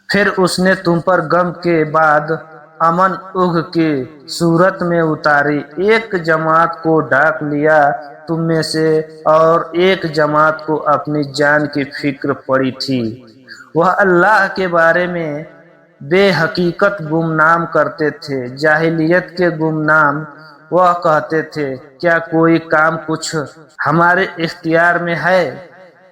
پھر اس نے تم پر غم کے بعد امن اگ کی صورت میں اتاری، ایک جماعت کو ڈھانپ لیا تم میں سے اور ایک جماعت کو اپنی جان کی فکر پڑی تھی۔ وہ اللہ کے بارے میں بے حقیقت گمنام کرتے تھے، جاہلیت کے گمنام۔ وہ کہتے تھے کیا کوئی کام کچھ ہمارے اختیار میں ہے؟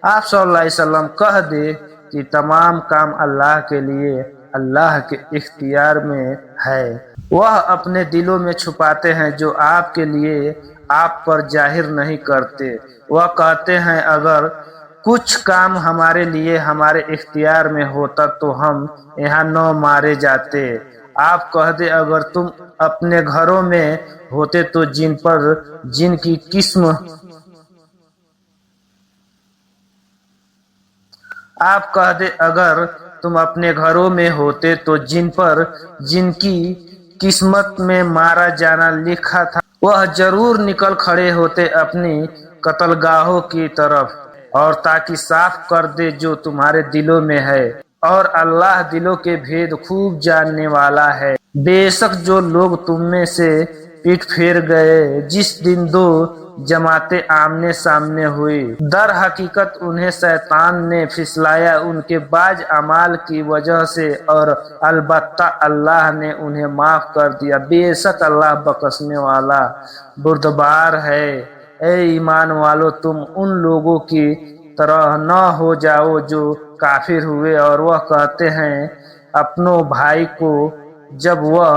آپ صلی اللہ علیہ وسلم کہہ دے کہ تمام کام اللہ کے لیے، اللہ کے اختیار میں ہے۔ وہ اپنے دلوں میں چھپاتے ہیں جو آپ کے لیے آپ پر ظاہر نہیں کرتے۔ وہ کہتے ہیں اگر کچھ کام ہمارے لیے ہمارے اختیار میں ہوتا تو ہم یہاں نہ مارے جاتے۔ آپ کہہ دے اگر تم اپنے گھروں میں ہوتے تو جن کی قسم آپ کہہ دے اگر تم اپنے گھروں میں ہوتے تو جن کی قسمت میں مارا جانا لکھا تھا وہ ضرور نکل کھڑے ہوتے اپنی قتل گاہوں کی طرف، اور تاکہ صاف کر دے جو تمہارے دلوں میں ہے، اور اللہ دلوں کے بھید خوب جاننے والا ہے۔ بے شک جو لوگ تم میں سے پیٹ پھیر گئے جس دن دو جماعتیں آمنے سامنے ہوئی، در حقیقت انہیں شیطان نے پھسلایا ان کے بعض اعمال کی وجہ سے، اور البتہ اللہ نے انہیں معاف کر دیا، بے شک اللہ بخشنے والا بردبار ہے۔ اے ایمان والو، تم ان لوگوں کی طرح نہ ہو جاؤ جو کافر ہوئے اور وہ کہتے ہیں اپنوں بھائی کو جب وہ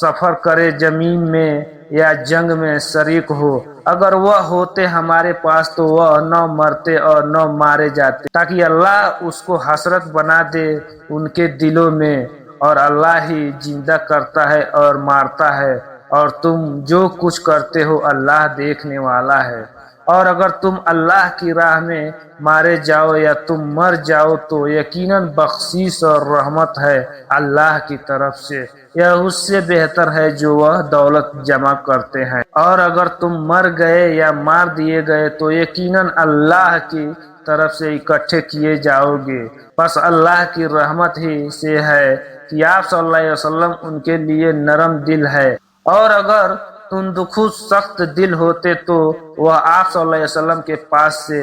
سفر کرے زمین میں یا جنگ میں شریک ہو، اگر وہ ہوتے ہمارے پاس تو وہ نہ مرتے اور نہ مارے جاتے، تاکہ اللہ اس کو حسرت بنا دے ان کے دلوں میں، اور اللہ ہی زندہ کرتا ہے اور مارتا ہے، اور تم جو کچھ کرتے ہو اللہ دیکھنے والا ہے۔ اور اگر تم اللہ کی راہ میں مارے جاؤ یا تم مر جاؤ تو یقیناً بخشش اور رحمت ہے اللہ کی طرف سے، یہ اس سے بہتر ہے جو وہ دولت جمع کرتے ہیں۔ اور اگر تم مر گئے یا مار دیے گئے تو یقیناً اللہ کی طرف سے اکٹھے کیے جاؤ گے، بس اللہ کی رحمت ہی سے ہے کہ آپ صلی اللہ علیہ وسلم ان کے لیے نرم دل ہے، اور اگر تم خود سخت دل ہوتے تو وہ آپ صلی اللہ علیہ وسلم کے پاس سے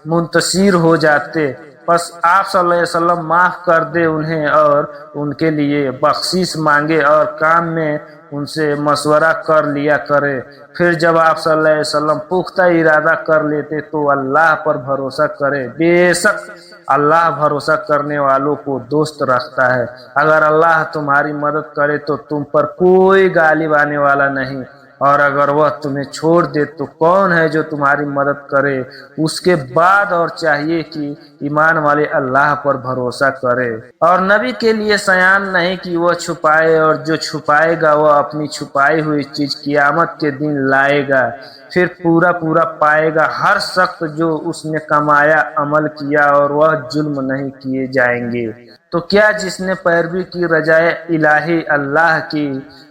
منتصر ہو جاتے، بس آپ صلی اللہ علیہ وسلم معاف کر دے انہیں اور ان کے لیے بخشش مانگے اور کام میں ان سے مشورہ کر لیا کرے۔ پھر جب آپ صلی اللہ علیہ وسلم پختہ ارادہ کر لیتے تو اللہ پر بھروسہ کرے، بے شک اللہ بھروسہ کرنے والوں کو دوست رکھتا ہے۔ اگر اللہ تمہاری مدد کرے تو تم پر کوئی غالب آنے والا نہیں، اور اگر وہ تمہیں چھوڑ دے تو کون ہے جو تمہاری مدد کرے اس کے بعد؟ اور چاہیے کہ ایمان والے اللہ پر بھروسہ کرے، اور نبی کے لیے سیان نہیں کہ وہ چھپائے، اور جو چھپائے گا وہ اپنی چھپائی ہوئی چیز قیامت کے دن لائے گا، پھر پورا پائے گا ہر شخص جو اس نے کمایا عمل کیا، اور وہ ظلم نہیں کیے جائیں گے۔ تو کیا جس نے پیروی کی رضائے الہی، اللہ کی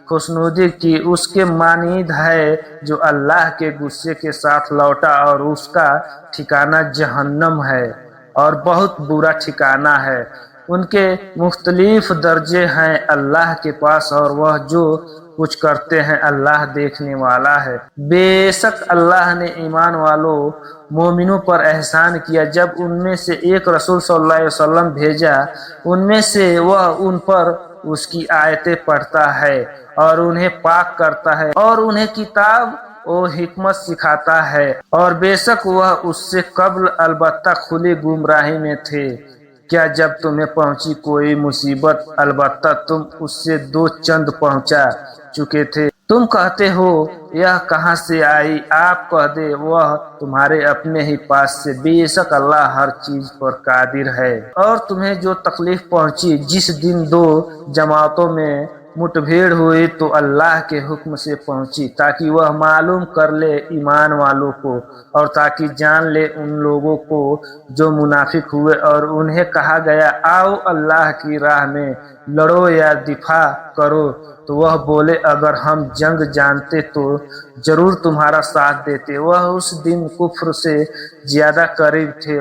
خوشنودی کی، اس کے مانند ہے جو اللہ کے غصے کے ساتھ لوٹا، اور اس کا ٹھکانہ جہنم ہے اور بہت برا ٹھکانہ ہے۔ ان کے مختلف درجے ہیں اللہ کے پاس، اور وہ جو کچھ کرتے ہیں اللہ دیکھنے والا ہے۔ بے شک اللہ نے ایمان والوں مومنوں پر احسان کیا جب ان میں سے ایک رسول صلی اللہ علیہ وسلم بھیجا، ان میں سے وہ ان پر اس کی آیتیں پڑھتا ہے اور انہیں پاک کرتا ہے اور انہیں کتاب و حکمت سکھاتا ہے، اور بے شک وہ اس سے قبل البتہ کھلی گمراہی میں تھے۔ کیا جب تمہیں پہنچی کوئی مصیبت البتہ تم اس سے دو چند پہنچا چکے تھے، تم کہتے ہو یہ کہاں سے آئی؟ آپ کہہ دے وہ تمہارے اپنے ہی پاس سے، بے شک اللہ ہر چیز پر قادر ہے۔ اور تمہیں جو تکلیف پہنچی جس دن دو جماعتوں میں مٹبھیڑ ہوئی تو اللہ کے حکم سے پہنچی، تاکہ وہ معلوم کر لے ایمان والوں کو، اور تاکہ جان لے ان لوگوں کو جو منافق ہوئے، اور انہیں کہا گیا آؤ اللہ کی راہ میں لڑو یا دفاع کرو، تو وہ بولے اگر ہم جنگ جانتے تو ضرور تمہارا ساتھ دیتے۔ وہ اس دن کفر سے زیادہ قریب تھے،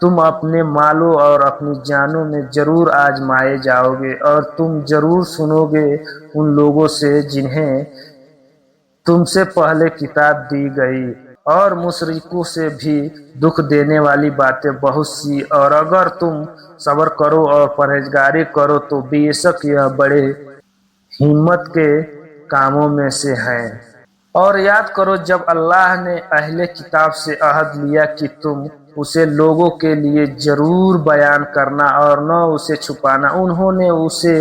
تم اپنے مالوں اور اپنی جانوں میں ضرور آزمائے جاؤ گے، اور تم ضرور سنو گے ان لوگوں سے جنہیں تم سے پہلے کتاب دی گئی، اور مشرکوں سے بھی دکھ دینے والی باتیں بہت سی، اور اگر تم صبر کرو اور پرہیزگاری کرو تو بے شک یہ بڑے ہمت کے کاموں میں سے ہیں۔ اور یاد کرو جب اللہ نے اہل کتاب سے عہد لیا کہ تم اسے لوگوں کے لیے ضرور بیان کرنا اور نہ اسے چھپانا، انہوں نے اسے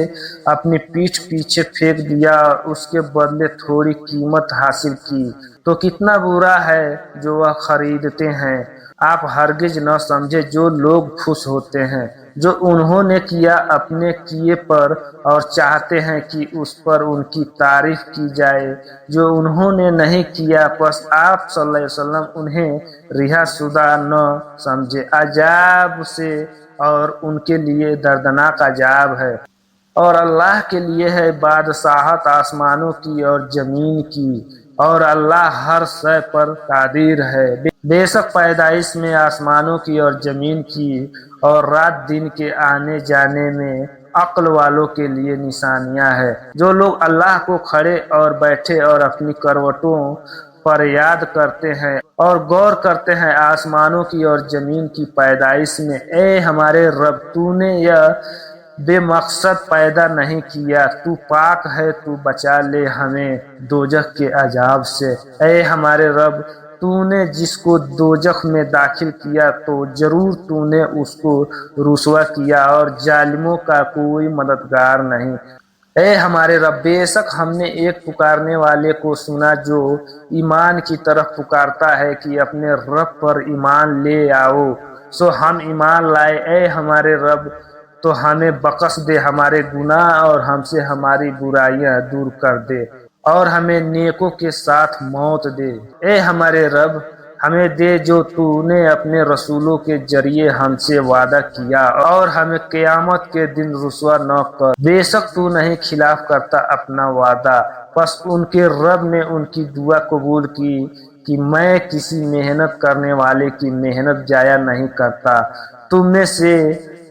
اپنی پیٹھ پیچھے پھینک دیا اور اس کے بدلے تھوڑی قیمت حاصل کی، تو کتنا برا ہے جو وہ خریدتے ہیں۔ آپ ہرگز نہ سمجھے جو لوگ خوش ہوتے ہیں جو انہوں نے کیا اپنے کیے پر، اور چاہتے ہیں کہ اس پر ان کی تعریف کی جائے جو انہوں نے نہیں کیا، پس آپ صلی اللہ علیہ وسلم انہیں رہا شدہ نہ سمجھے عذاب سے، اور ان کے لیے دردناک عذاب ہے۔ اور اللہ کے لیے ہے بادشاہت آسمانوں کی اور زمین کی، اور اللہ ہر شے پر قادر ہے۔ بے شک پیدائش میں آسمانوں کی اور زمین کی اور رات دن کے آنے جانے میں عقل والوں کے لیے نشانیاں ہیں۔ جو لوگ اللہ کو کھڑے اور بیٹھے اور اپنی کروٹوں پر یاد کرتے ہیں اور غور کرتے ہیں آسمانوں کی اور زمین کی پیدائش میں، اے ہمارے رب تو نے یہ بے مقصد پیدا نہیں کیا، تو پاک ہے، تو بچا لے ہمیں دوزخ کے عذاب سے۔ اے ہمارے رب تو نے جس کو دوزخ میں داخل کیا تو ضرور تو نے اس کو رسوا کیا، اور ظالموں کا کوئی مددگار نہیں۔ اے ہمارے رب بے شک ہم نے ایک پکارنے والے کو سنا جو ایمان کی طرف پکارتا ہے کہ اپنے رب پر ایمان لے آؤ، سو ہم ایمان لائے۔ اے ہمارے رب تو ہمیں بخش دے ہمارے گناہ اور ہم سے ہماری برائیاں دور کر دے، اور ہمیں نیکوں کے ساتھ موت دے۔ اے ہمارے رب ہمیں دے جو تو نے اپنے رسولوں کے ذریعے ہم سے وعدہ کیا، اور ہمیں قیامت کے دن رسوا نہ کر، بے شک تو نہیں خلاف کرتا اپنا وعدہ۔ پس ان کے رب نے ان کی دعا قبول کی کہ میں کسی محنت کرنے والے کی محنت ضائع نہیں کرتا۔ تم میں سے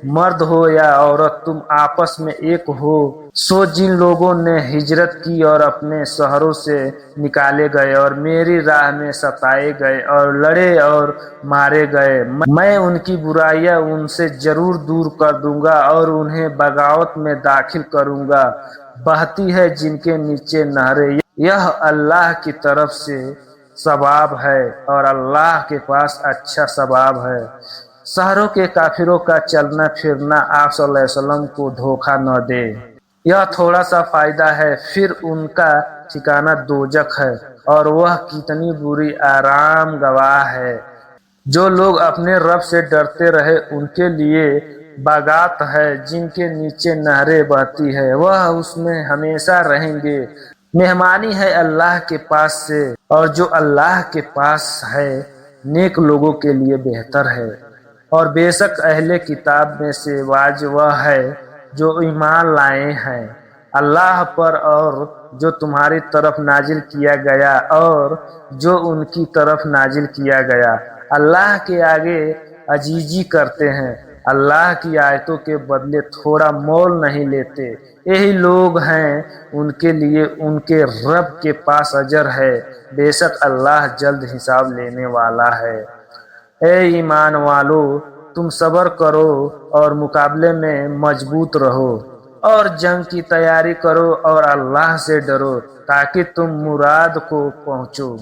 مرد ہو یا عورت تم آپس میں ایک ہو، سو جن لوگوں نے ہجرت کی اور اپنے شہروں سے نکالے گئے اور میری راہ میں ستائے گئے اور لڑے اور مارے گئے، میں ان کی برائیاں ان سے ضرور دور کر دوں گا اور انہیں بغاوت میں داخل کروں گا، بہتی ہے جن کے نیچے نہریں۔ یہ اللہ کی طرف سے ثواب ہے اور اللہ کے پاس اچھا ثواب ہے۔ شہروں کے کافروں کا چلنا پھرنا آپ صلی اللہ علیہ وسلم کو دھوکہ نہ دے، یہ تھوڑا سا فائدہ ہے، پھر ان کا ٹھکانہ دوزخ ہے اور وہ کتنی بری آرام گاہ ہے۔ جو لوگ اپنے رب سے ڈرتے رہے ان کے لیے باغات ہے جن کے نیچے نہریں بہتی ہے، وہ اس میں ہمیشہ رہیں گے۔ مہمانی ہے اللہ کے پاس سے، اور جو اللہ کے پاس ہے نیک لوگوں کے لیے بہتر ہے۔ اور بے شک اہل کتاب میں سے واج وہ ہے جو ایمان لائے ہیں اللہ پر اور جو تمہاری طرف نازل کیا گیا اور جو ان کی طرف نازل کیا گیا، اللہ کے آگے عاجزی کرتے ہیں، اللہ کی آیتوں کے بدلے تھوڑا مول نہیں لیتے۔ یہی لوگ ہیں ان کے لیے ان کے رب کے پاس اجر ہے، بے شک اللہ جلد حساب لینے والا ہے۔ اے ایمان والو تم صبر کرو اور مقابلے میں مضبوط رہو، اور جنگ کی تیاری کرو اور اللہ سے ڈرو تاکہ تم مراد کو پہنچو۔